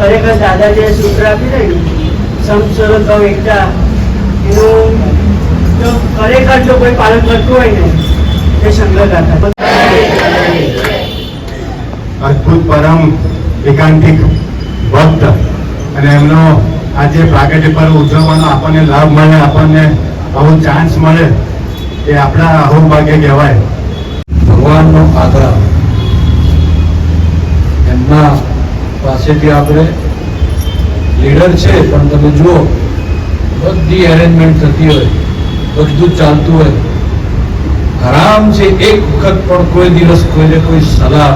ખરેખર દાદા જે સૂત્ર આપી રહ્યું સમસ્વરો ભાવ એકતા એનું જો ખરેખર જો કોઈ પાલન કરતું હોય ને એ સંગત હતા. અદભુત પરમ એકાંતિક ભક્ત અને એમનો આજે પ્રાગટ્ય પર્વ ઉજવવાનો આપણને લાભ મળે, આપણને આવો ચાન્સ મળે એ આપણા અહોભાગ્ય કહેવાય. ભગવાનનો આગ્રહ એમના પાસેથી આપણે લીડર છે પણ તમે જુઓ બધી એરેન્જમેન્ટ થતી હોય, બધું ચાલતું હોય, આરામ છે, એક વખત પણ કોઈ દિવસ કોઈને કોઈ સલાહ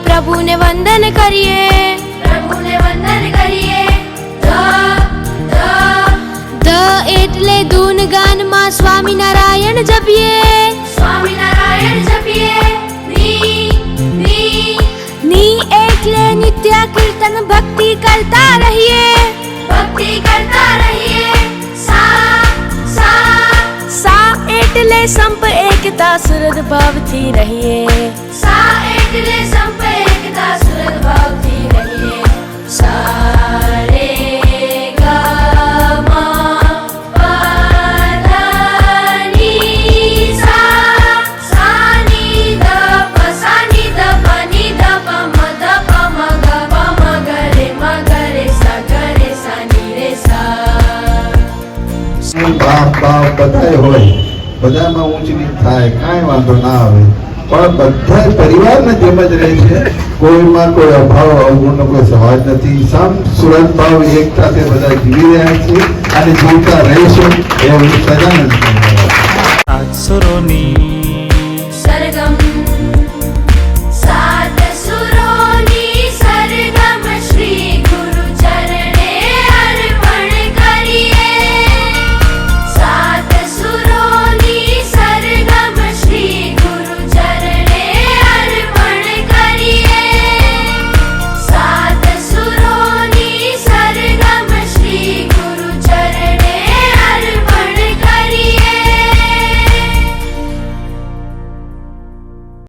પ્રભુને વંદન કરીએ, ધ એટલે ધૂન ગાનમાં સ્વામિનારાયણ જપીએ, ની એટલે નિત્ય કીર્તન ભક્તિ કરતા રહીએ, સા એટલે સંપ એકતા સુરદ ભાવથી રહીએ, બધાય હોય, બધામાં ઊંચ નીચ થાય, કાંઈ વાંધો ના આવે, પણ બધા પરિવારના જેમ જ રહે છે. કોઈમાં કોઈ અભાવ અવગુણનો કોઈ સવાલ નથી. સમ સુરત ભાવ એકતાથી બધા જીવી રહ્યા છે અને જીવતા રહીશું એવું સદાનંદ.